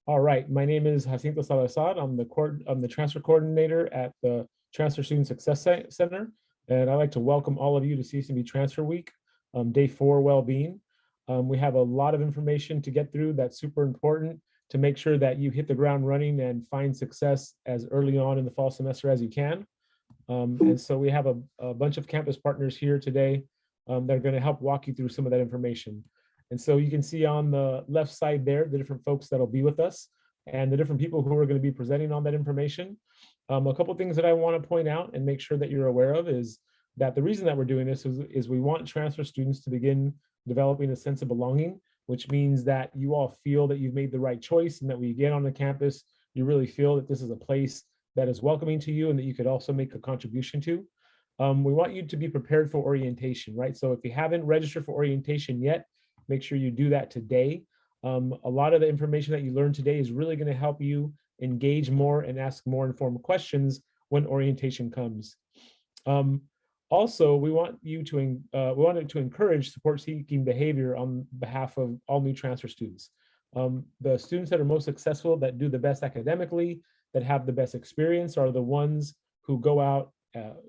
All right, my name is Jacinto Salazar. I'm the transfer coordinator at the Transfer Student Success Center, and I'd like to welcome all of you to CSUMB Transfer Week, Day 4 Wellbeing. We have a lot of information to get through that's super important to make sure that you hit the ground running and find success as early on in the fall semester as you can. And so we have a bunch of campus partners here today that are going to help walk you through some of that information. And so you can see on the left side there, the different folks that'll be with us and the different people who are going to be presenting on that information. A couple of things that I want to point out and make sure that you're aware of is that the reason that we're doing this is we want transfer students to begin developing a sense of belonging, which means that you all feel that you've made the right choice and that when you get on the campus, you really feel that this is a place that is welcoming to you and that you could also make a contribution to. We want you to be prepared for orientation, right? So if you haven't registered for orientation yet, make sure you do that today. A lot of the information that you learned today is really going to help you engage more and ask more informed questions when orientation comes. Also, we wanted to encourage support-seeking behavior on behalf of all new transfer students. The students that are most successful, that do the best academically, that have the best experience are the ones who go out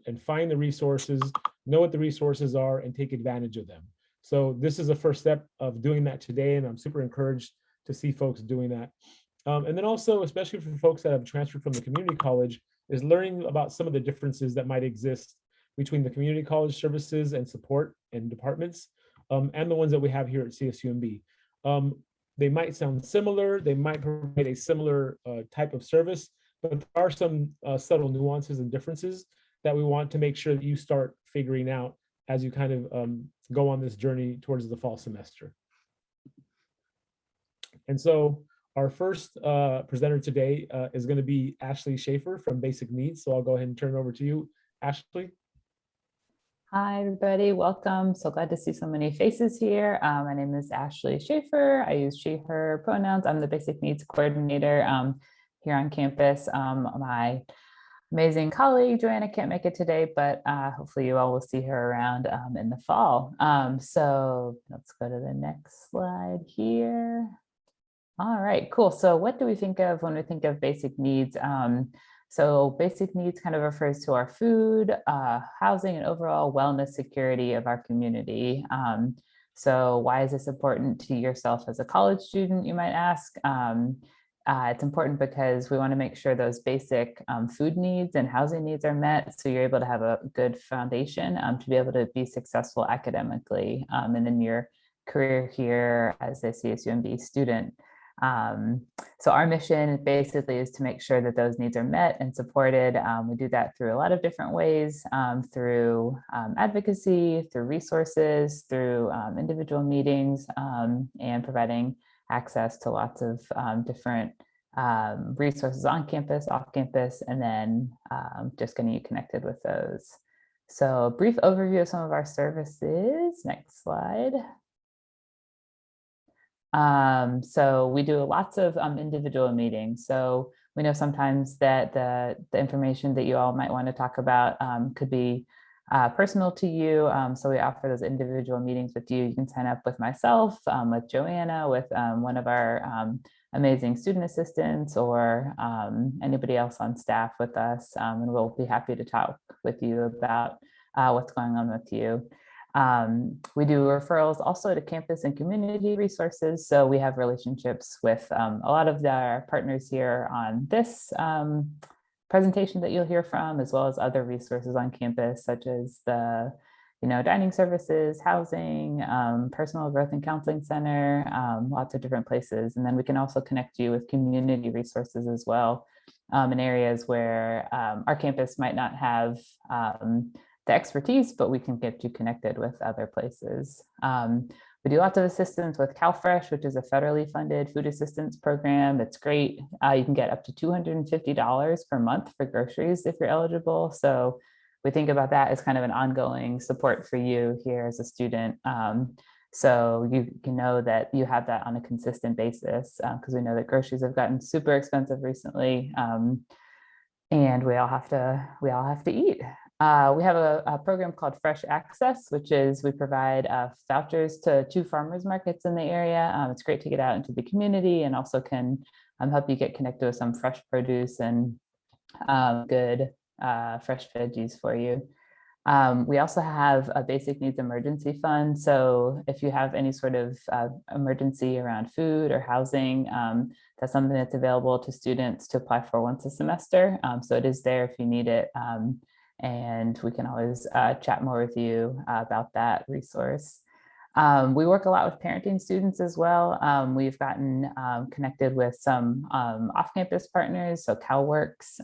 and find the resources, know what the resources are, and take advantage of them. So this is the first step of doing that today, and I'm super encouraged to see folks doing that. And then also, especially for folks that have transferred from the community college, is learning about some of the differences that might exist between the community college services and support and departments and the ones that we have here at CSUMB. They might sound similar, they might provide a similar type of service, but there are some subtle nuances and differences that we want to make sure that you start figuring out as you kind of go on this journey towards the fall semester. And so our first presenter today is going to be Ashley Schaefer from Basic Needs. So I'll go ahead and turn it over to you, Ashley. Hi, everybody. Welcome. So glad to see so many faces here. My name is Ashley Schaefer. I use she, her pronouns. I'm the Basic Needs Coordinator here on campus. My amazing colleague, Joanna, can't make it today, but hopefully you all will see her around in the fall. So let's go to the next slide here. All right, cool. So what do we think of when we think of basic needs? So basic needs kind of refers to our food, housing, and overall wellness security of our community. So why is this important to yourself as a college student, you might ask? It's important because we want to make sure those basic food needs and housing needs are met, so you're able to have a good foundation to be able to be successful academically and in your career here as a CSUMB student. So our mission basically is to make sure that those needs are met and supported. We do that through a lot of different ways, through advocacy, through resources, through individual meetings, and providing access to lots of different resources on campus, off campus, and then just getting you connected with those. So a brief overview of some of our services. Next slide. So we do lots of individual meetings. So we know sometimes that the information that you all might want to talk about could be personal to you. So we offer those individual meetings with you. You can sign up with myself, with Joanna, with one of our amazing student assistants, or anybody else on staff with us. And we'll be happy to talk with you about what's going on with you. We do referrals also to campus and community resources. So we have relationships with a lot of our partners here on this presentation that you'll hear from, as well as other resources on campus, such as the dining services, housing, personal growth and counseling center, lots of different places. And then we can also connect you with community resources as well, in areas where our campus might not have the expertise, but we can get you connected with other places. We do lots of assistance with CalFresh, which is a federally funded food assistance program. It's great. You can get up to $250 per month for groceries if you're eligible. So we think about that as kind of an ongoing support for you here as a student. So you can know that you have that on a consistent basis, because we know that groceries have gotten super expensive recently, and we all have to eat. We have a program called Fresh Access, which is we provide vouchers to 2 farmers markets in the area. It's great to get out into the community and also can help you get connected with some fresh produce and good fresh veggies for you. We also have a basic needs emergency fund. So if you have any sort of emergency around food or housing, that's something that's available to students to apply for once a semester. So it is there if you need it. And we can always chat more with you about that resource. We work a lot with parenting students as well. We've gotten connected with some off-campus partners, so CalWorks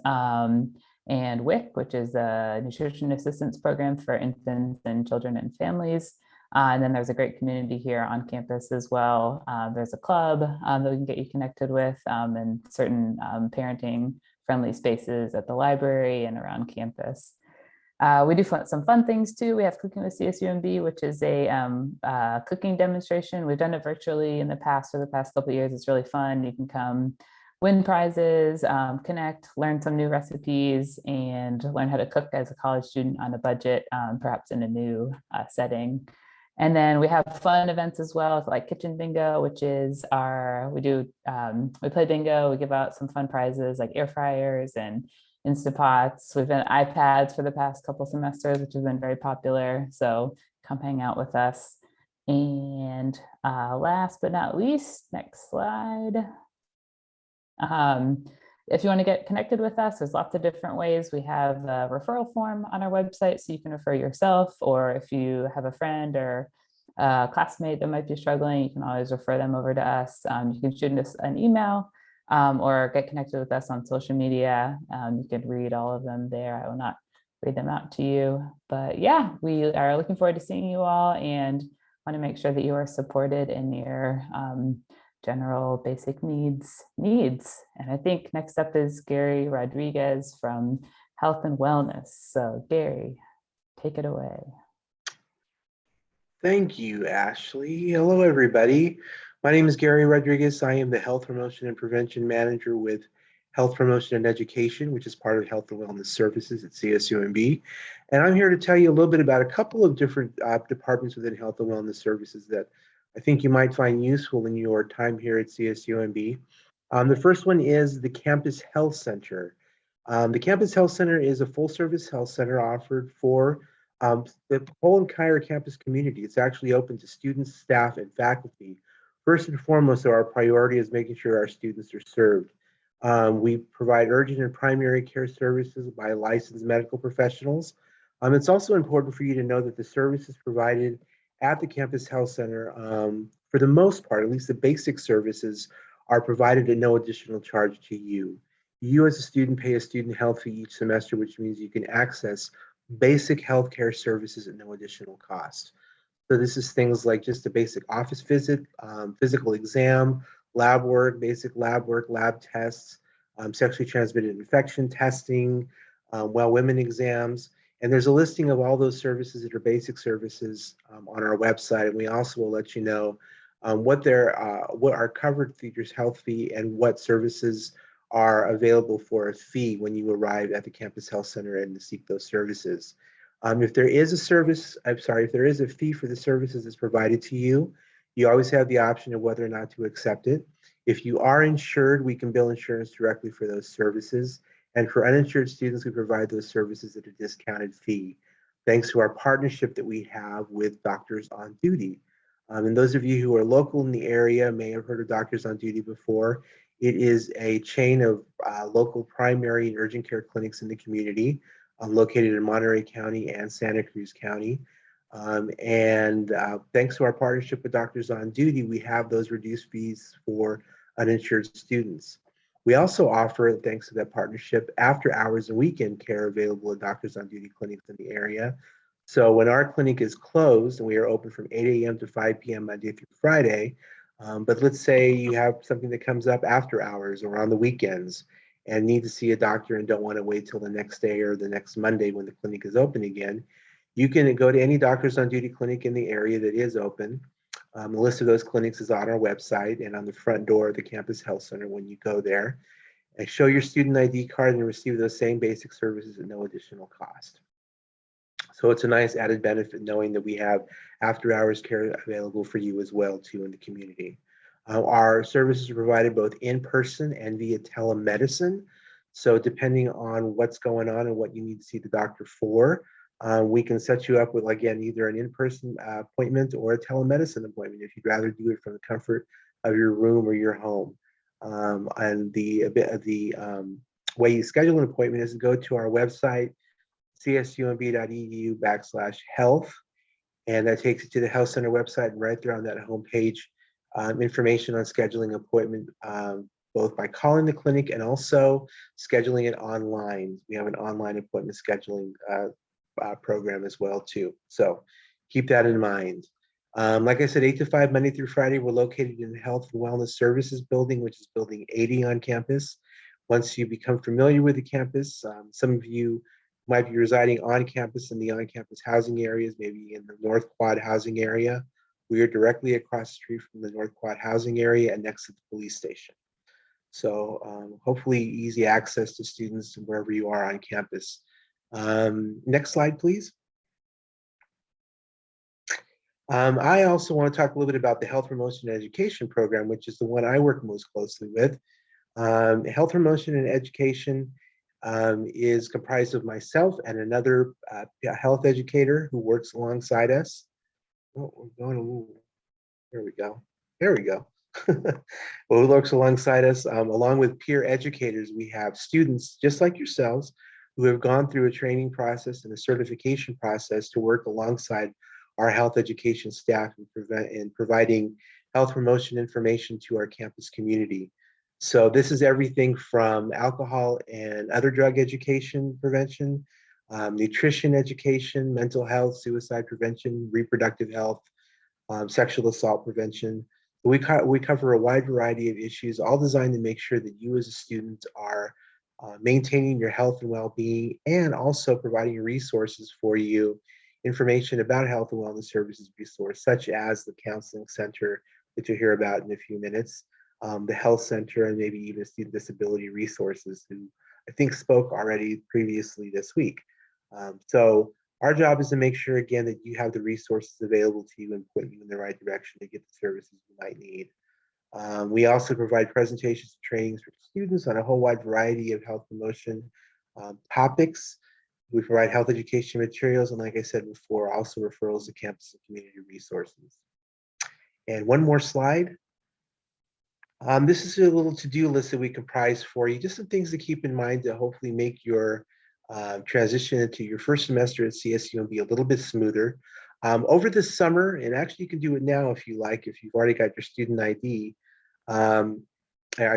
and WIC, which is a nutrition assistance program for infants and children and families. And then there's a great community here on campus as well. There's a club that we can get you connected with and certain parenting friendly spaces at the library and around campus. We do some fun things too. We have Cooking with CSUMB, which is a cooking demonstration. We've done it virtually in the past for the past couple of years. It's really fun. You can come win prizes, connect, learn some new recipes, and learn how to cook as a college student on a budget, perhaps in a new setting. And then we have fun events as well, like Kitchen Bingo, which is we play bingo, we give out some fun prizes like air fryers and Instapots. We've been iPads for the past couple semesters, which has been very popular. So come hang out with us. And last but not least, next slide. If you want to get connected with us, there's lots of different ways. We have a referral form on our website, so you can refer yourself, or if you have a friend or a classmate that might be struggling, you can always refer them over to us. You can shoot us an email or get connected with us on social media. You can read all of them there. I will not read them out to you, but yeah, we are looking forward to seeing you all and want to make sure that you are supported in your general basic needs. And I think next up is Gary Rodriguez from Health and Wellness. So Gary, take it away. Thank you, Ashley. Hello, everybody. My name is Gary Rodriguez. I am the Health Promotion and Prevention Manager with Health Promotion and Education, which is part of Health and Wellness Services at CSUMB. And I'm here to tell you a little bit about a couple of different departments within Health and Wellness Services that I think you might find useful in your time here at CSUMB. The first one is the Campus Health Center. The Campus Health Center is a full-service health center offered for the whole entire campus community. It's actually open to students, staff, and faculty. First and foremost, our priority is making sure our students are served. We provide urgent and primary care services by licensed medical professionals. It's also important for you to know that the services provided at the Campus Health Center, for the most part, at least the basic services, are provided at no additional charge to you. You as a student pay a student health fee each semester, which means you can access basic healthcare services at no additional cost. So this is things like just a basic office visit, physical exam, lab work, basic lab work, lab tests, sexually transmitted infection testing, well women exams. And there's a listing of all those services that are basic services on our website. And we also will let you know what are covered through your health fee and what services are available for a fee when you arrive at the Campus Health Center and to seek those services. If there is a fee for the services that's provided to you, you always have the option of whether or not to accept it. If you are insured, we can bill insurance directly for those services. And for uninsured students, we provide those services at a discounted fee, thanks to our partnership that we have with Doctors on Duty. And those of you who are local in the area may have heard of Doctors on Duty before. It is a chain of local primary and urgent care clinics in the community, located in Monterey County and Santa Cruz County. Thanks to our partnership with Doctors on Duty, we have those reduced fees for uninsured students. We also offer, thanks to that partnership, after hours and weekend care available at Doctors on Duty clinics in the area. So when our clinic is closed, and we are open from 8 a.m. to 5 p.m. Monday through Friday, but let's say you have something that comes up after hours or on the weekends and need to see a doctor and don't want to wait till the next day or the next Monday when the clinic is open again, you can go to any Doctors on Duty clinic in the area that is open. The list of those clinics is on our website and on the front door of the Campus Health Center when you go there. And show your student ID card and receive those same basic services at no additional cost. So it's a nice added benefit knowing that we have after hours care available for you as well too in the community. Our services are provided both in person and via telemedicine. So depending on what's going on and what you need to see the doctor for, we can set you up with, again, either an in-person appointment or a telemedicine appointment if you'd rather do it from the comfort of your room or your home. And the way you schedule an appointment is to go to our website, csumb.edu/health, and that takes you to the health center website, and right there on that homepage, information on scheduling an appointment, both by calling the clinic and also scheduling it online. We have an online appointment scheduling program as well too. So keep that in mind. Like I said, 8 to 5, Monday through Friday. We're located in the Health and Wellness Services building, which is building 80 on campus. Once you become familiar with the campus, some of you might be residing on campus in the on-campus housing areas, maybe in the North Quad housing area. We are directly across the street from the North Quad housing area and next to the police station. So hopefully easy access to students wherever you are on campus. Next slide, please. I also want to talk a little bit about the Health Promotion and Education program, which is the one I work most closely with. Health Promotion and Education is comprised of myself and another health educator who works alongside us. Oh, we're going a little, there we go. There we go. Well, who works alongside us, along with peer educators. We have students just like yourselves who have gone through a training process and a certification process to work alongside our health education staff in providing health promotion information to our campus community. So this is everything from alcohol and other drug education prevention, nutrition education, mental health, suicide prevention, reproductive health, sexual assault prevention. We cover a wide variety of issues, all designed to make sure that you as a student are maintaining your health and well-being, and also providing resources for you, information about health and wellness services resource, such as the counseling center that you'll hear about in a few minutes, the health center, and maybe even student disability resources, who I think spoke already previously this week. So our job is to make sure, again, that you have the resources available to you and point you in the right direction to get the services you might need. We also provide presentations and trainings for students on a whole wide variety of health promotion topics. We provide health education materials, and like I said before, also referrals to campus and community resources. And one more slide. This is a little to-do list that we comprise for you, just some things to keep in mind to hopefully make your transition into your first semester at CSUMB a little bit smoother. Over the summer, and actually you can do it now if you like, if you've already got your student ID,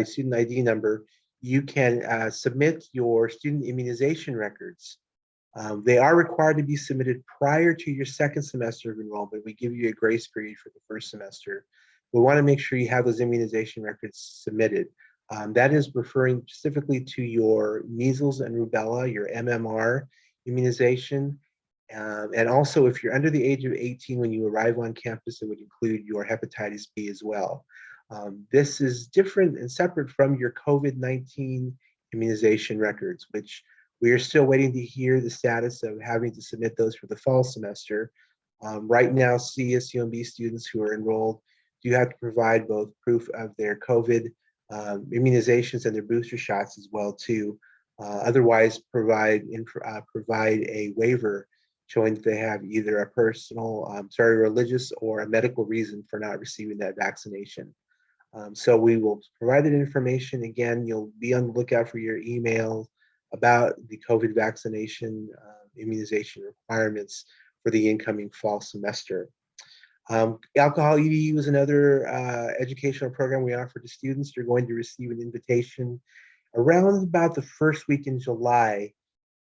student ID number, you can submit your student immunization records. They are required to be submitted prior to your second semester of enrollment. We give you a grace period for the first semester. We want to make sure you have those immunization records submitted. That is referring specifically to your measles and rubella, your MMR immunization. And also, if you're under the age of 18 when you arrive on campus, it would include your hepatitis B as well. This is different and separate from your COVID-19 immunization records, which we are still waiting to hear the status of having to submit those for the fall semester. Right now, CSUMB students who are enrolled do have to provide both proof of their COVID immunizations and their booster shots as well too. Otherwise, provide a waiver showing that they have either a personal, religious or a medical reason for not receiving that vaccination. So we will provide that information. Again, you'll be on the lookout for your email about the COVID vaccination immunization requirements for the incoming fall semester. Alcohol EDU is another educational program we offer to students. You're going to receive an invitation around about the first week in July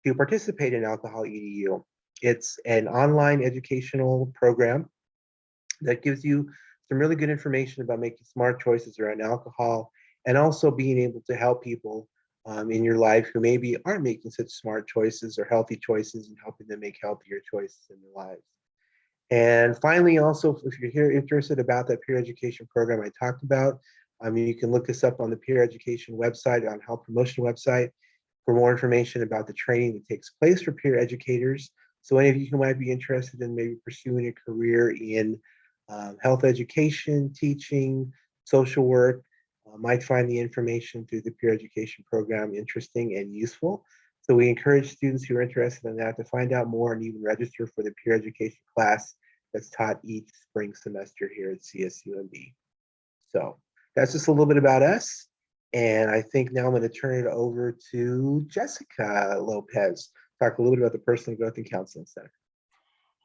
to participate in Alcohol EDU. It's an online educational program that gives you some really good information about making smart choices around alcohol, and also being able to help people in your life who maybe aren't making such smart choices or healthy choices, and helping them make healthier choices in their lives. And finally, also, if you're here interested about that peer education program I talked about, you can look us up on the peer education website, on health promotion website, for more information about the training that takes place for peer educators. So any of you who might be interested in maybe pursuing a career in health education, teaching, social work, might find the information through the peer education program interesting and useful. So we encourage students who are interested in that to find out more and even register for the peer education class that's taught each spring semester here at CSUMB. So that's just a little bit about us. And I think now I'm going to turn it over to Jessica Lopez, talk a little bit about the Personal Growth and Counseling Center.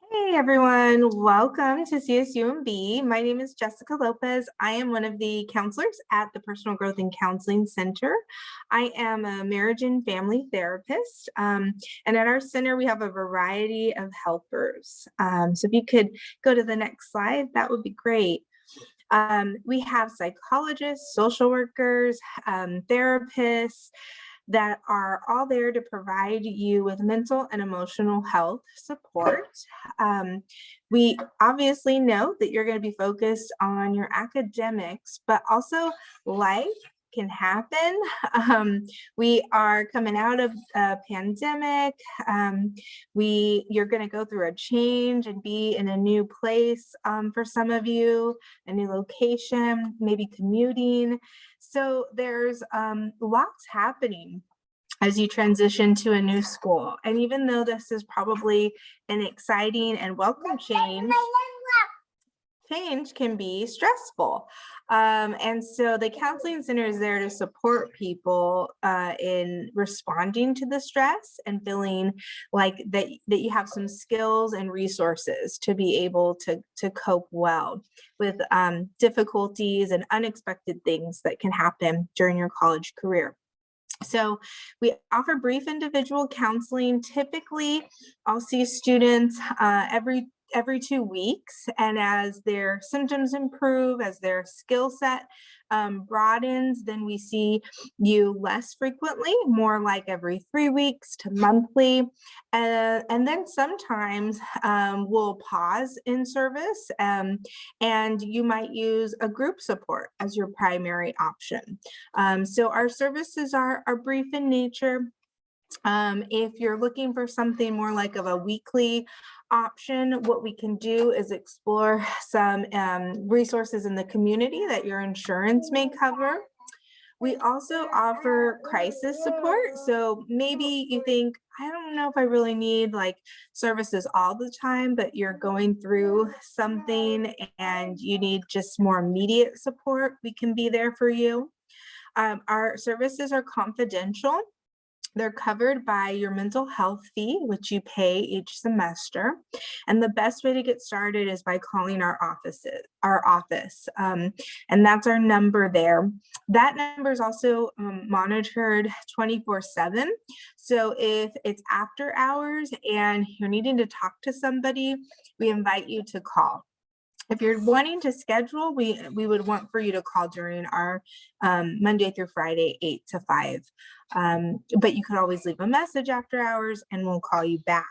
Hey everyone, welcome to CSUMB. My name is Jessica Lopez. I am one of the counselors at the Personal Growth and Counseling Center. I am a marriage and family therapist, and at our center we have a variety of helpers. So if you could go to the next slide, that would be great. We have psychologists, social workers, therapists, that are all there to provide you with mental and emotional health support. We obviously know that you're going to be focused on your academics, but also life can happen. We are coming out of a pandemic. You're going to go through a change and be in a new place for some of you, a new location, maybe commuting. So there's lots happening as you transition to a new school. And even though this is probably an exciting and welcome change can be stressful. And so the counseling center is there to support people in responding to the stress and feeling like that you have some skills and resources to be able to cope well with difficulties and unexpected things that can happen during your college career. So we offer brief individual counseling. Typically, I'll see students every 2 weeks, and as their symptoms improve, as their skill set broadens, then we see you less frequently, more like every 3 weeks to monthly. And then sometimes we'll pause in service, and you might use a group support as your primary option. So our services are brief in nature. If you're looking for something more like of a weekly option, what we can do is explore some resources in the community that your insurance may cover. We also offer crisis support. So maybe you think, I don't know if I really need like services all the time, but you're going through something and you need just more immediate support. We can be there for you. Our services are confidential. They're covered by your mental health fee, which you pay each semester. And the best way to get started is by calling our office. And that's our number there. That number is also monitored 24/7. So if it's after hours and you're needing to talk to somebody, we invite you to call. If you're wanting to schedule, we would want for you to call during our Monday through Friday, 8 to 5. But you could always leave a message after hours and we'll call you back.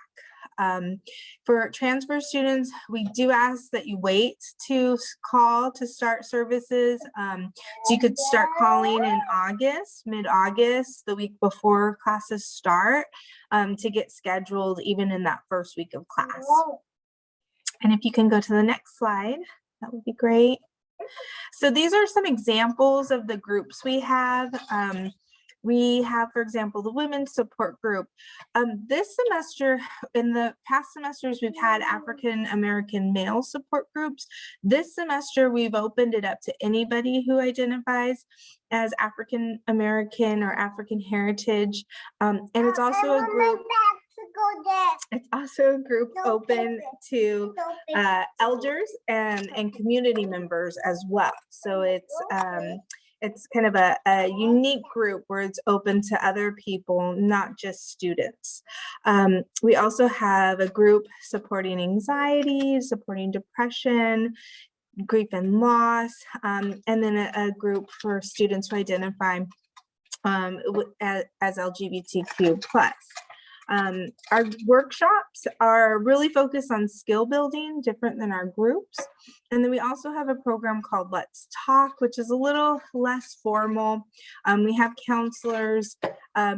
For transfer students, we do ask that you wait to call to start services. So you could start calling in August, mid-August, the week before classes start, to get scheduled even in that first week of class. And if you can go to the next slide, that would be great. So these are some examples of the groups we have. We have, for example, the women's support group. This semester, in the past semesters, we've had African American male support groups. This semester, we've opened it up to anybody who identifies as African American or African heritage. And it's also a group. It's also a group open to elders and community members as well. So it's kind of a unique group where it's open to other people, not just students. We also have a group supporting anxiety, supporting depression, grief and loss, and then a group for students who identify as LGBTQ+. Our workshops are really focused on skill building, different than our groups. And then we also have a program called Let's Talk, which is a little less formal. We have counselors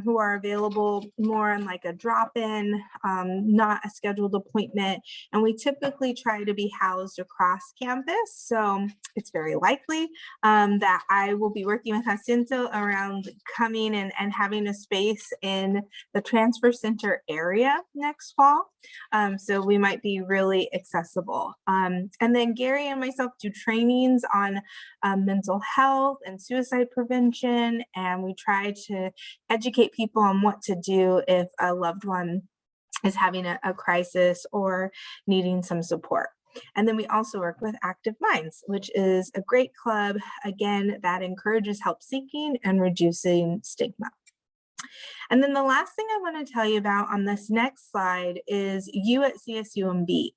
who are available more on like a drop-in, not a scheduled appointment. And we typically try to be housed across campus. So it's very likely that I will be working with Jacinto around coming and having a space in the transfer center area next fall. So we might be really accessible. And then Gary and myself do trainings on mental health and suicide prevention. And we try to educate people on what to do if a loved one is having a crisis or needing some support. And then we also work with Active Minds, which is a great club, again, that encourages help seeking and reducing stigma. And then the last thing I want to tell you about on this next slide is you at CSUMB.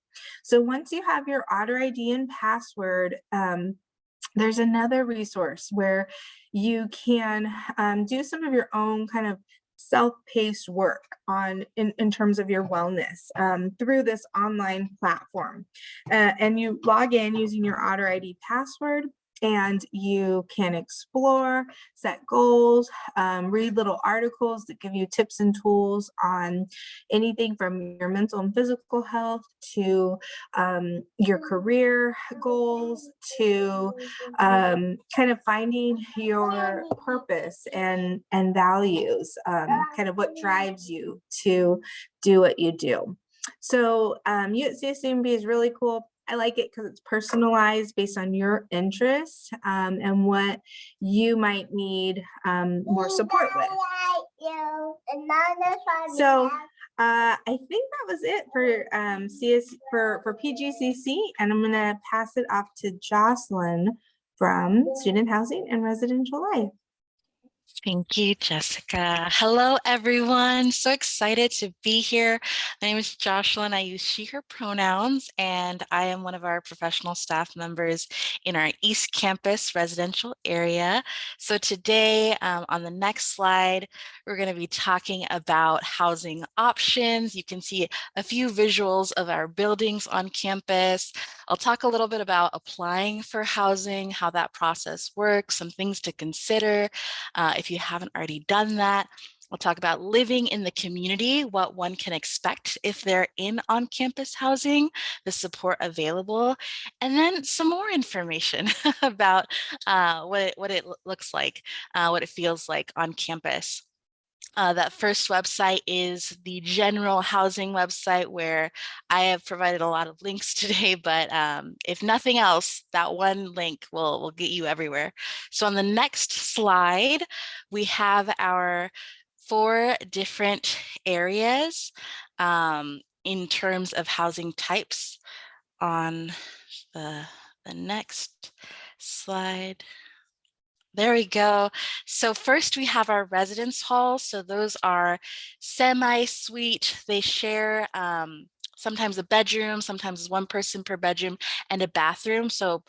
So once you have your Otter ID and password, there's another resource where you can do some of your own kind of self-paced work in terms of your wellness through this online platform. And you log in using your Otter ID password, and you can explore, set goals, read little articles that give you tips and tools on anything from your mental and physical health to your career goals to kind of finding your purpose and values, kind of what drives you to do what you do. So you at CSUMB is really cool. I like it because it's personalized based on your interests and what you might need more support with. So I think that was it for for PGCC, and I'm going to pass it off to Jocelyn from Student Housing and Residential Life. Thank you, Jessica. Hello, everyone. So excited to be here. My name is Jocelyn. I use she, her pronouns, and I am one of our professional staff members in our East Campus residential area. So today, on the next slide, we're going to be talking about housing options. You can see a few visuals of our buildings on campus. I'll talk a little bit about applying for housing, how that process works, some things to consider if you haven't already done that. We'll talk about living in the community, what one can expect if they're in on-campus housing, the support available, and then some more information about what it looks like, what it feels like on campus. That first website is the general housing website, where I have provided a lot of links today, but if nothing else, that one link will get you everywhere. So on the next slide, we have our 4 different areas in terms of housing types. On the next slide. There we go. So first we have our residence halls. So those are semi-suite. They share sometimes a bedroom, sometimes one person per bedroom, and a bathroom. So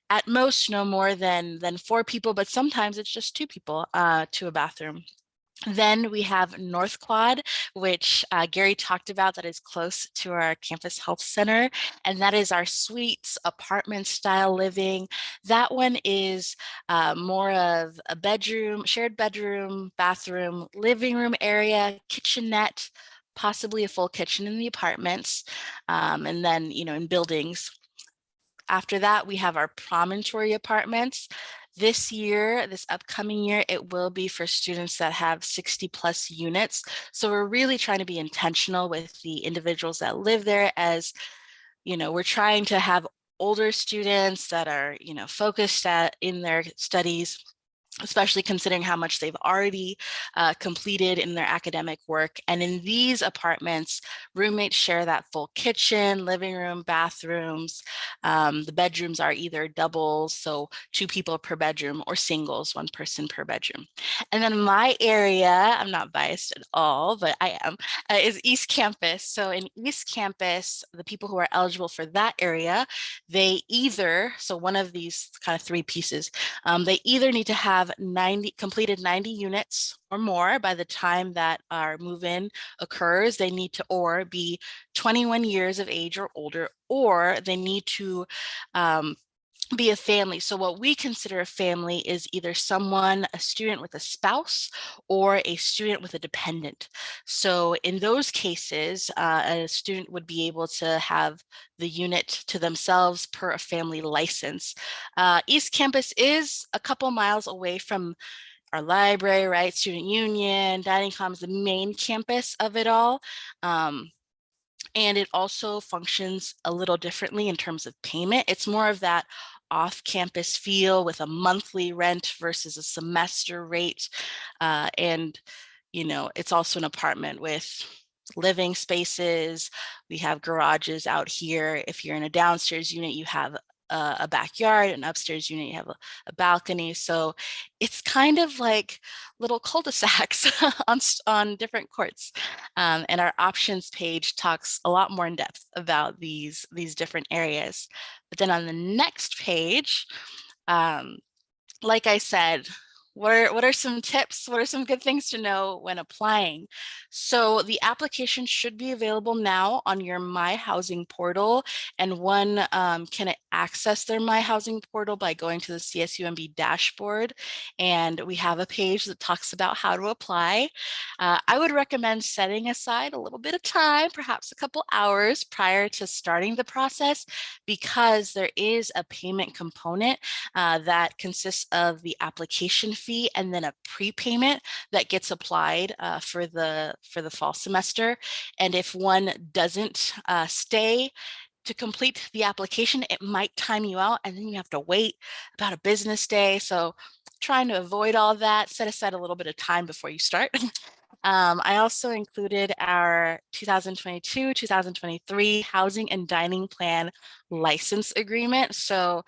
at most no more than 4 people, but sometimes it's just 2 people to a bathroom. Then we have North Quad, which Gary talked about, that is close to our campus health center. And that is our suites, apartment style living. That one is more of a bedroom, shared bedroom, bathroom, living room area, kitchenette, possibly a full kitchen in the apartments. And then, in buildings. After that, we have our promontory apartments. This upcoming year, it will be for students that have 60+ units. So we're really trying to be intentional with the individuals that live there, as we're trying to have older students that are, focused in their studies, especially considering how much they've already completed in their academic work. And in these apartments, roommates share that full kitchen, living room, bathrooms. The bedrooms are either doubles, so 2 people per bedroom, or singles, 1 person per bedroom. And then my area, I'm not biased at all, but I am, is East Campus. So in East Campus, the people who are eligible for that area, they either, so one of these kind of 3 pieces, they either need to have have completed 90 units or more by the time that our move-in occurs. They need to or be 21 years of age or older, or they need to be a family. So what we consider a family is either a student with a spouse, or a student with a dependent. So in those cases, a student would be able to have the unit to themselves per a family license. East Campus is a couple miles away from our library, right? Student Union, Dining Commons, the main campus of it all. And it also functions a little differently in terms of payment. It's more of that off-campus feel with a monthly rent versus a semester rate. And, it's also an apartment with living spaces. We have garages out here. If you're in a downstairs unit, you have a backyard, an upstairs unit, you have a balcony. So it's kind of like little cul-de-sacs on different courts. And our options page talks a lot more in depth about these different areas. But then on the next page, like I said, what are some tips? What are some good things to know when applying? So the application should be available now on your My Housing portal, and one can access their My Housing portal by going to the CSUMB dashboard, and we have a page that talks about how to apply. I would recommend setting aside a little bit of time, perhaps a couple hours prior to starting the process, because there is a payment component that consists of the application fee and then a prepayment that gets applied for the fall semester. And if one doesn't stay to complete the application, it might time you out, and then you have to wait about a business day. So trying to avoid all that, set aside a little bit of time before you start. I also included our 2022-2023 Housing and Dining Plan License Agreement. So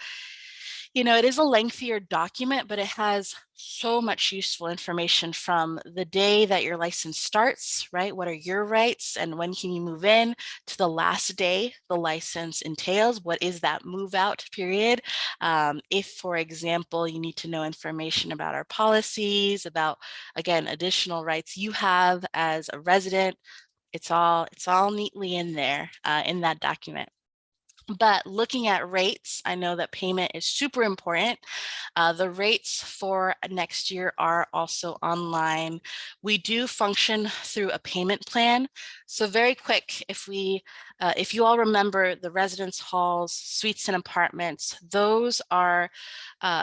it is a lengthier document, but it has so much useful information from the day that your license starts, right? What are your rights and when can you move in, to the last day the license entails? What is that move out period? If, for example, you need to know information about our policies, about, again, additional rights you have as a resident, it's all neatly in there in that document. But looking at rates, I know that payment is super important. The rates for next year are also online. We do function through a payment plan. So very quick, if you all remember the residence halls, suites and apartments, those are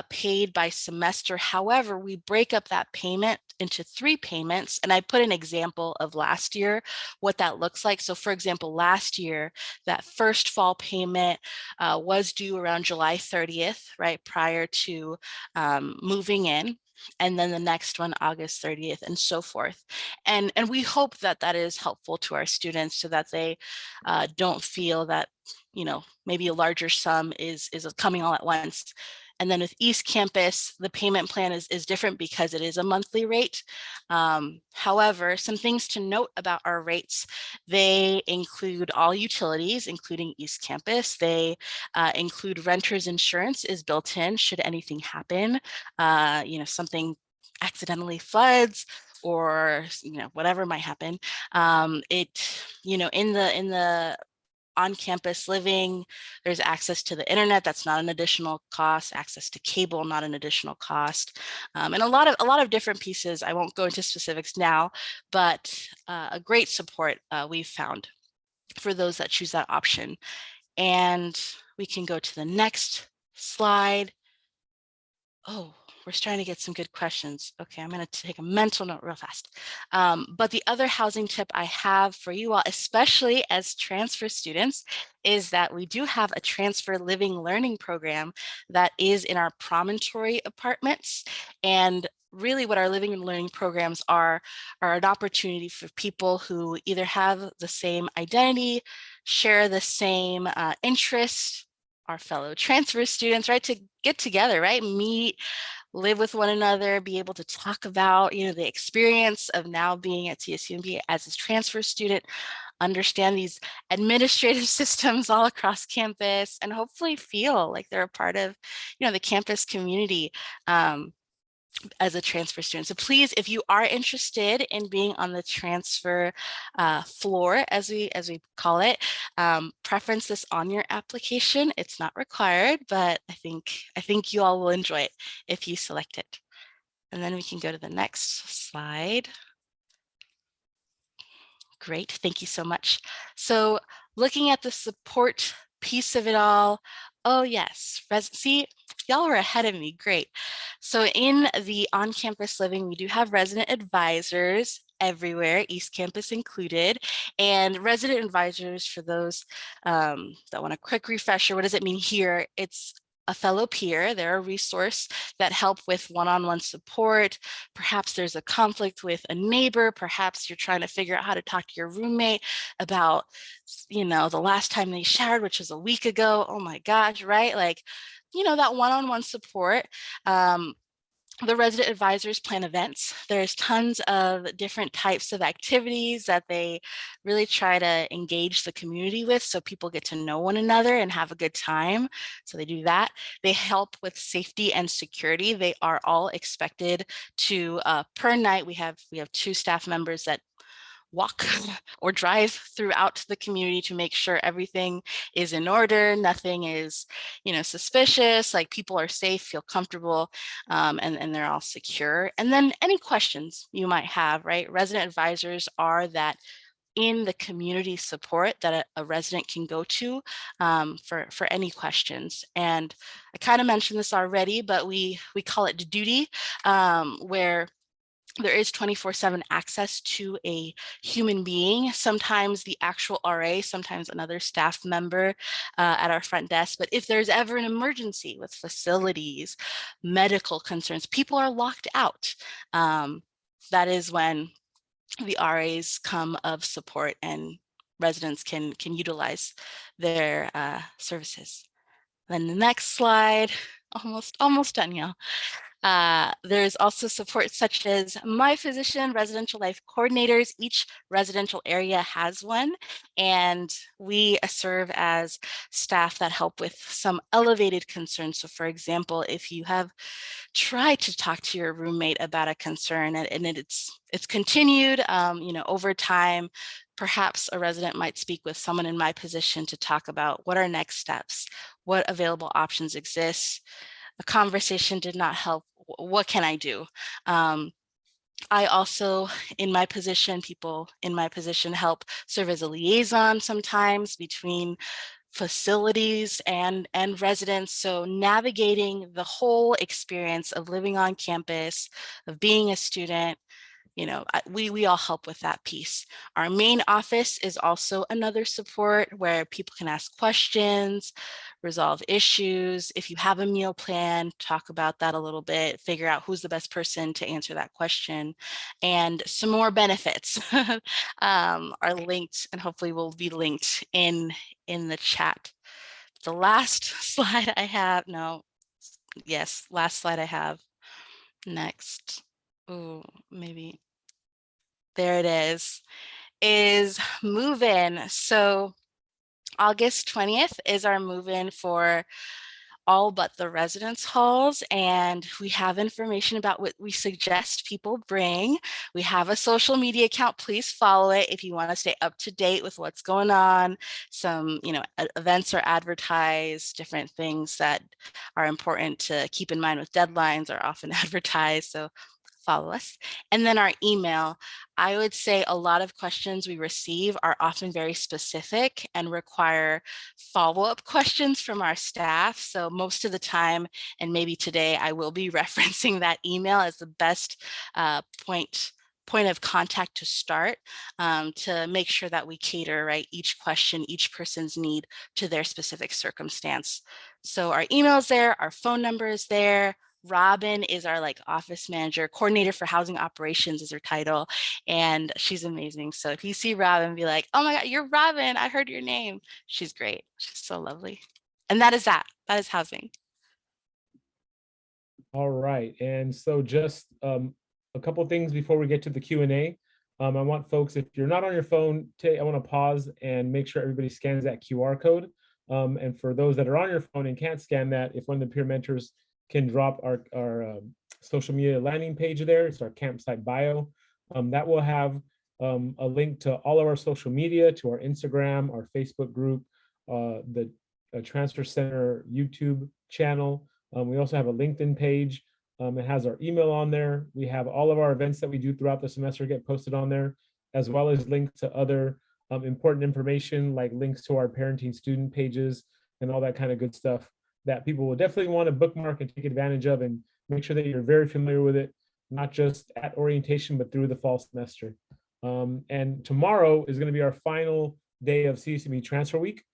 paid by semester. However, we break up that payment into 3 payments. And I put an example of last year, what that looks like. So for example, last year, that first fall payment was due around July 30th, right, prior to moving in. And then the next one, August 30th, and so forth. And we hope that that is helpful to our students so that they don't feel that, maybe a larger sum is coming all at once. And then with East Campus, the payment plan is different because it is a monthly rate. However, some things to note about our rates: they include all utilities, including East Campus. They include renter's insurance is built in should anything happen, something accidentally floods or whatever might happen. In the on-campus living, there's access to the internet. That's not an additional cost. Access to cable, not an additional cost, and a lot of different pieces. I won't go into specifics now, but a great support we've found for those that choose that option. And we can go to the next slide. Oh, we're starting to get some good questions. Okay, I'm going to take a mental note real fast. But the other housing tip I have for you all, especially as transfer students, is that we do have a transfer living learning program that is in our promontory apartments. And really what our living and learning programs are an opportunity for people who either have the same identity, share the same interests, our fellow transfer students, right, to get together, right, meet, live with one another, be able to talk about, the experience of now being at CSUMB as a transfer student, understand these administrative systems all across campus, and hopefully feel like they're a part of, the campus community. as a transfer student. So please, if you are interested in being on the transfer floor, as we call it, preference this on your application. It's not required, but I think you all will enjoy it if you select it. And then we can go to the next slide. Great, thank you so much. So looking at the support piece of it all, oh yes, see, y'all were ahead of me, great. So in the on-campus living, we do have resident advisors everywhere, East Campus included, and resident advisors, for those that want a quick refresher, what does it mean here? It's a fellow peer, they're a resource that help with one-on-one support. Perhaps there's a conflict with a neighbor, perhaps you're trying to figure out how to talk to your roommate about, you know, the last time they showered, which was a week ago. Oh my gosh, right? Like, you know, that one-on-one support. The resident advisors plan events. There's tons of different types of activities that they really try to engage the community with, so people get to know one another and have a good time. So they do that. They help with safety and security. They are all expected to, per night, we have 2 staff members that walk or drive throughout the community to make sure everything is in order, nothing is, you know, suspicious, like people are safe, feel comfortable, and they're all secure. And then any questions you might have, right? Resident advisors are that in the community support that a resident can go to for any questions. And I kind of mentioned this already, but we call it duty, where there is 24/7 access to a human being, sometimes the actual RA, sometimes another staff member at our front desk. But if there's ever an emergency with facilities, medical concerns, people are locked out. That is when the RAs come of support and residents can utilize their services. Then the next slide, almost done, y'all. There's also support such as My Physician, residential life coordinators. Each residential area has one, and we serve as staff that help with some elevated concerns. So for example, if you have tried to talk to your roommate about a concern and it's continued, you know, over time, perhaps a resident might speak with someone in my position to talk about what are next steps, what available options exist. A conversation did not help. What can I do? I also, in my position, people in my position help serve as a liaison sometimes between facilities and residents. So navigating the whole experience of living on campus, of being a student, you know, we all help with that piece. Our main office is also another support where people can ask questions, resolve issues. If you have a meal plan, talk about that a little bit, figure out who's the best person to answer that question. And some more benefits are linked and hopefully will be linked in the chat. The last slide I have, last slide I have. Next. Oh, maybe. There it is move-in. So August 20th is our move-in for all but the residence halls, and we have information about what we suggest people bring. We have a social media account. Please follow it if you want to stay up to date with what's going on. Some, you know, events are advertised, different things that are important to keep in mind with deadlines are often advertised. So follow us. And then our email. I would say a lot of questions we receive are often very specific and require follow-up questions from our staff. So most of the time, and maybe today, I will be referencing that email as the best point of contact to start, to make sure that we cater, right, each question, each person's need to their specific circumstance. So our email is there, our phone number is there. Robin is our office manager, coordinator for housing operations is her title, and she's amazing. So if you see Robin, be like, oh my God, you're Robin, I heard your name. She's great, she's so lovely. And that is housing. All right, and so just a couple of things before we get to the Q&A. I want folks, if you're not on your phone, I want to pause and make sure everybody scans that QR code. And for those that are on your phone and can't scan that, if one of the peer mentors can drop our social media landing page there. It's our campsite bio. That will have a link to all of our social media, to our Instagram, our Facebook group, the Transfer Center YouTube channel. We also have a LinkedIn page. It has our email on there. We have all of our events that we do throughout the semester get posted on there, as well as links to other important information, like links to our parenting student pages and all that kind of good stuff that people will definitely want to bookmark and take advantage of, and make sure that you're very familiar with it, not just at orientation, but through the fall semester. And tomorrow is going to be our final day of CSUMB Transfer Week,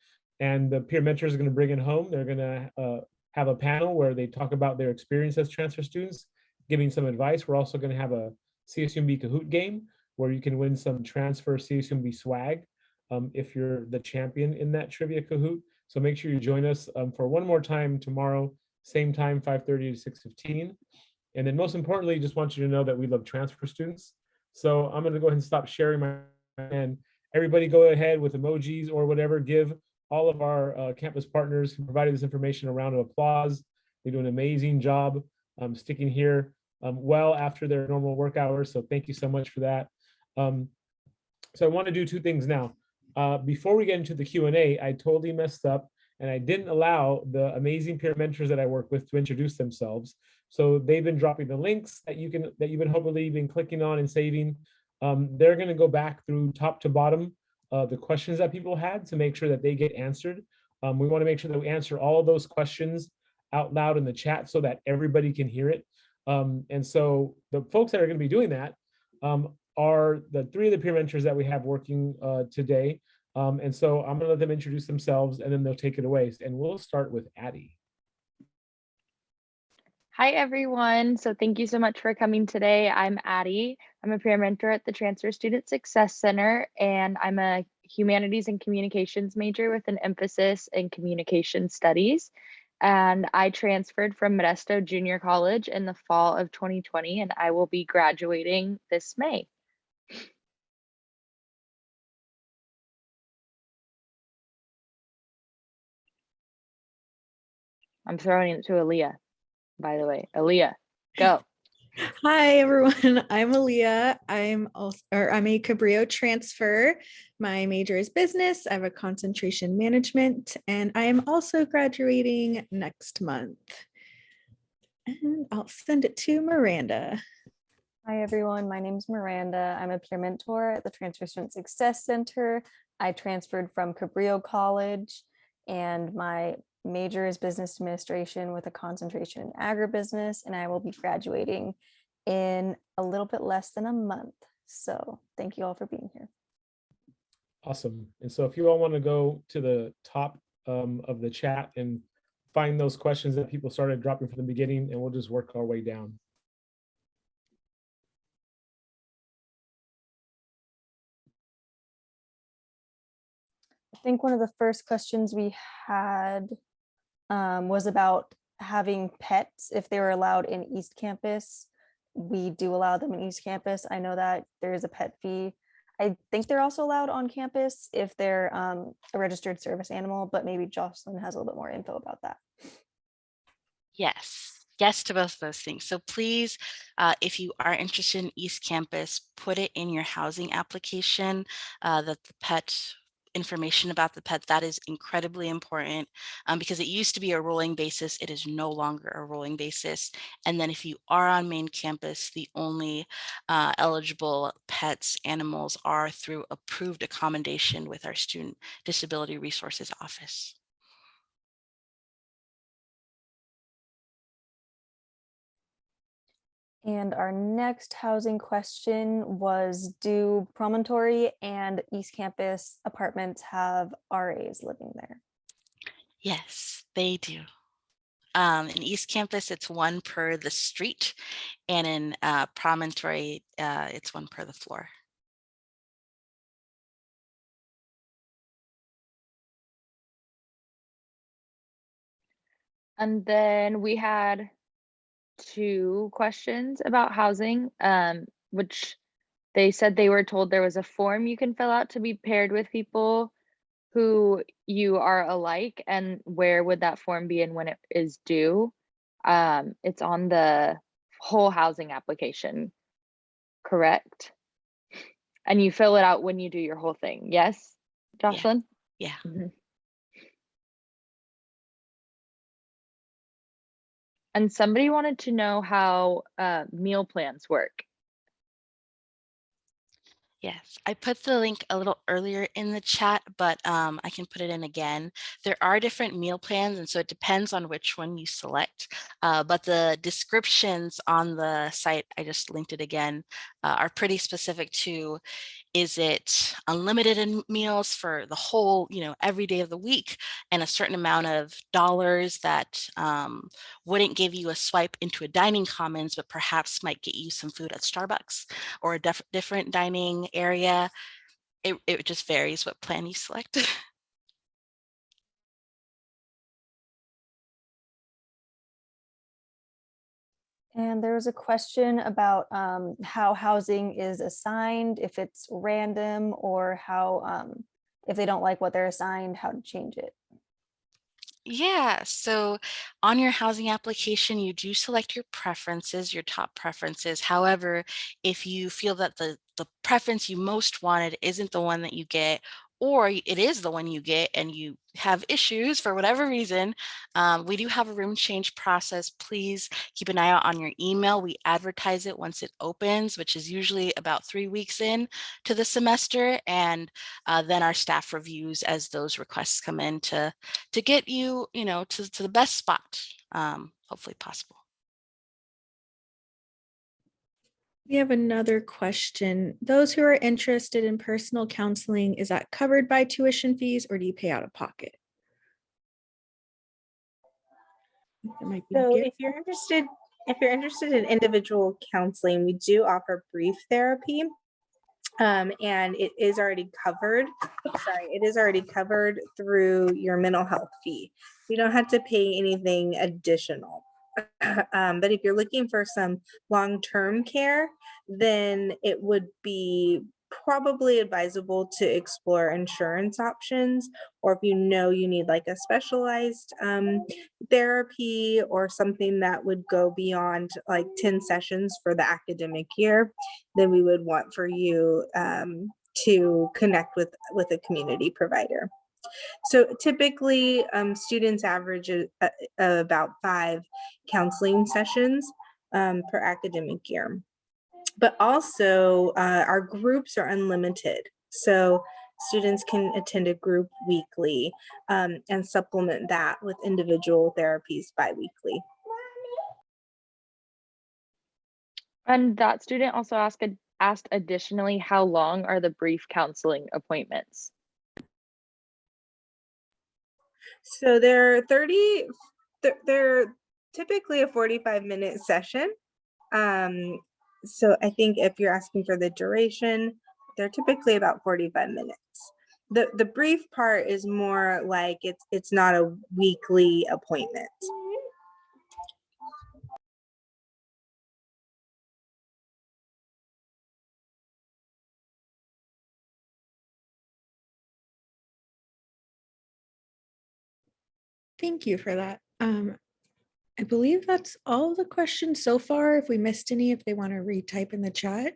and the peer mentors are going to bring it home. They're going to have a panel where they talk about their experience as transfer students, giving some advice. We're also going to have a CSUMB Kahoot game where you can win some transfer CSUMB swag if you're the champion in that trivia Kahoot. So make sure you join us for one more time tomorrow, same time, 5:30 to 6:15. And then most importantly, just want you to know that we love transfer students. So I'm going to go ahead and stop sharing my, and everybody go ahead with emojis or whatever, give all of our campus partners who provided this information a round of applause. They do an amazing job sticking here well after their normal work hours. So thank you so much for that. So I want to do two things now. Before we get into the Q&A, I totally messed up and I didn't allow the amazing peer mentors that I work with to introduce themselves. So they've been dropping the links that you've been hopefully been clicking on and saving. They're going to go back through top to bottom the questions that people had to make sure that they get answered. We want to make sure that we answer all of those questions out loud in the chat so that everybody can hear it. And so the folks that are going to be doing that are the three of the peer mentors that we have working today. And so I'm going to let them introduce themselves and then they'll take it away. And we'll start with Addie. Hi, everyone. So thank you so much for coming today. I'm Addie. I'm a peer mentor at the Transfer Student Success Center, and I'm a humanities and communications major with an emphasis in communication studies. And I transferred from Modesto Junior College in the fall of 2020, and I will be graduating this May. I'm throwing it to Aaliyah, by the way. Aaliyah, go. Hi everyone, I'm Aaliyah. I'm a Cabrillo transfer. My major is business. I have a concentration management, and I am also graduating next month. And I'll send it to Miranda. Hi everyone, my name is Miranda. I'm a peer mentor at the Transfer Student Success Center. I transferred from Cabrillo College, and my major is business administration with a concentration in agribusiness, and I will be graduating in a little bit less than a month. So thank you all for being here. Awesome. And so if you all want to go to the top of the chat and find those questions that people started dropping from the beginning, and we'll just work our way down. I think one of the first questions we had was about having pets, if they were allowed in East Campus. We do allow them in East Campus. I know that there is a pet fee. I think they're also allowed on campus if they're a registered service animal, but maybe Jocelyn has a little bit more info about that. Yes to both of those things. So please, if you are interested in East Campus, put it in your housing application that the pet information about the pet. That is incredibly important because it used to be a rolling basis. It is no longer a rolling basis. And then if you are on main campus, the only eligible pets, animals are through approved accommodation with our Student Disability Resources Office. And our next housing question was, do Promontory and East Campus apartments have RAs living there? Yes, they do. In East Campus, it's one per the street, and in Promontory, it's one per the floor. And then we had 2 questions about housing, which they said they were told there was a form you can fill out to be paired with people who you are alike, and where would that form be and when it is due. It's on the whole housing application, correct? And you fill it out when you do your whole thing. Yes, Jocelyn? Yeah. Mhm. And somebody wanted to know how meal plans work. Yes, I put the link a little earlier in the chat, but I can put it in again. There are different meal plans, and so it depends on which one you select. But the descriptions on the site, I just linked it again, are pretty specific to, is it unlimited in meals for the whole, every day of the week, and a certain amount of dollars that wouldn't give you a swipe into a dining commons, but perhaps might get you some food at Starbucks or a different dining area. It just varies what plan you select. And there was a question about how housing is assigned, if it's random, or how, if they don't like what they're assigned, how to change it. Yeah, so on your housing application, you do select your preferences, your top preferences. However, if you feel that the preference you most wanted isn't the one that you get, or it is the one you get and you have issues for whatever reason, we do have a room change process. Please keep an eye out on your email. We advertise it once it opens, which is usually about 3 weeks in to the semester, and then our staff reviews as those requests come in to get you, to the best spot, hopefully possible. We have another question. Those who are interested in personal counseling, is that covered by tuition fees or do you pay out of pocket? That might be So Gary. if you're interested in individual counseling, we do offer brief therapy. And it is already covered. It is already covered through your mental health fee. You don't have to pay anything additional. But if you're looking for some long-term care, then it would be probably advisable to explore insurance options, or if you need like a specialized therapy or something that would go beyond like 10 sessions for the academic year, then we would want for you to connect with a community provider. So typically students average about 5 counseling sessions per academic year. But also our groups are unlimited. So students can attend a group weekly and supplement that with individual therapies biweekly. And that student also asked additionally, how long are the brief counseling appointments? So they're typically a 45-minute session. So I think if you're asking for the duration, they're typically about 45 minutes. The brief part is more like it's not a weekly appointment. Thank you for that. I believe that's all the questions so far. If we missed any, if they want to retype in the chat.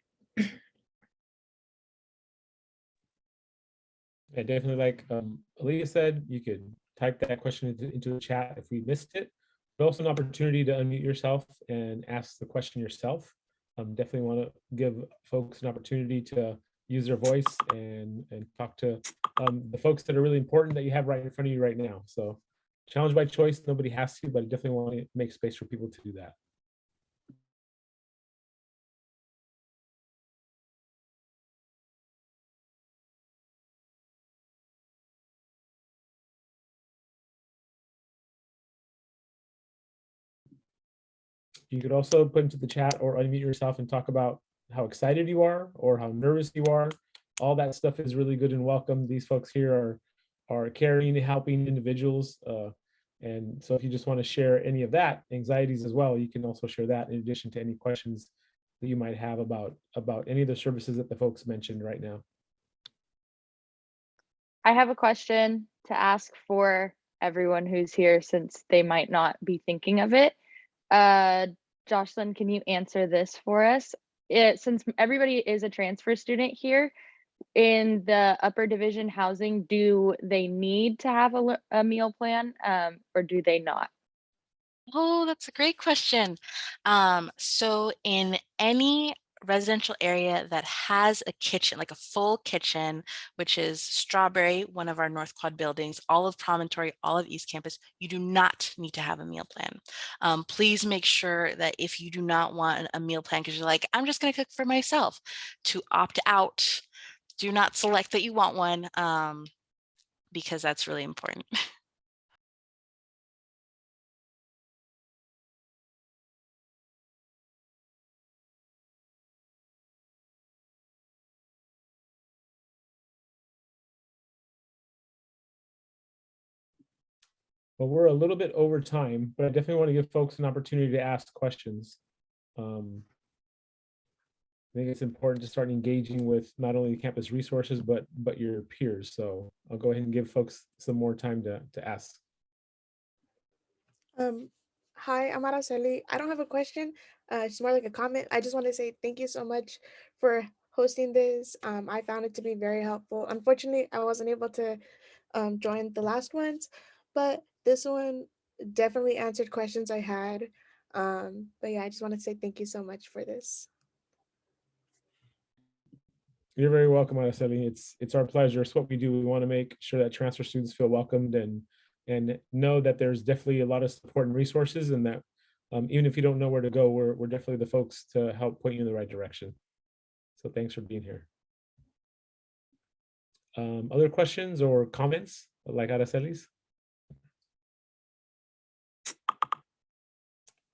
I definitely, like Aaliyah said, you could type that question into the chat if we missed it, but also an opportunity to unmute yourself and ask the question yourself. Definitely want to give folks an opportunity to use their voice and talk to the folks that are really important that you have right in front of you right now. So challenge by choice, nobody has to, but I definitely want to make space for people to do that. You could also put into the chat or unmute yourself and talk about how excited you are or how nervous you are. All that stuff is really good and welcome. These folks here are caring and helping individuals. And so if you just want to share any of that, anxieties as well, you can also share that in addition to any questions that you might have about any of the services that the folks mentioned right now. I have a question to ask for everyone who's here, since they might not be thinking of it. Jocelyn, can you answer this for us? Since everybody is a transfer student here, in the upper division housing, do they need to have a meal plan, or do they not? Oh, that's a great question. So in any residential area that has a kitchen, like a full kitchen, which is Strawberry, one of our North Quad buildings, all of Promontory, all of East Campus, you do not need to have a meal plan. Please make sure that if you do not want a meal plan, because you're like, I'm just going to cook for myself, to opt out. Do not select that you want one, because that's really important. Well, we're a little bit over time, but I definitely want to give folks an opportunity to ask questions. I think it's important to start engaging with not only campus resources, but your peers. So I'll go ahead and give folks some more time to ask. Hi, I'm Araceli. I don't have a question. It's more like a comment. I just want to say thank you so much for hosting this. I found it to be very helpful. Unfortunately, I wasn't able to join the last ones, but this one definitely answered questions I had. But yeah, I just want to say thank you so much for this. You're very welcome, Araceli. It's our pleasure. It's what we do. We want to make sure that transfer students feel welcomed and know that there's definitely a lot of support and resources, and that even if you don't know where to go, we're definitely the folks to help point you in the right direction. So thanks for being here. Other questions or comments like Araceli's?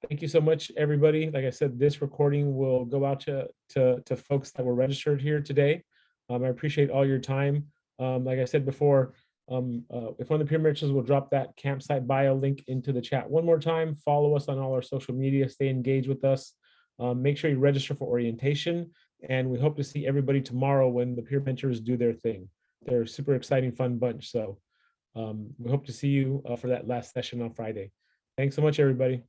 Thank you so much, everybody. Like I said, this recording will go out to folks that were registered here today. I appreciate all your time. Like I said before, if one of the peer mentors will drop that campsite bio link into the chat one more time, follow us on all our social media, stay engaged with us. Make sure you register for orientation, and we hope to see everybody tomorrow when the peer mentors do their thing. They're a super exciting, fun bunch. So we hope to see you for that last session on Friday. Thanks so much, everybody.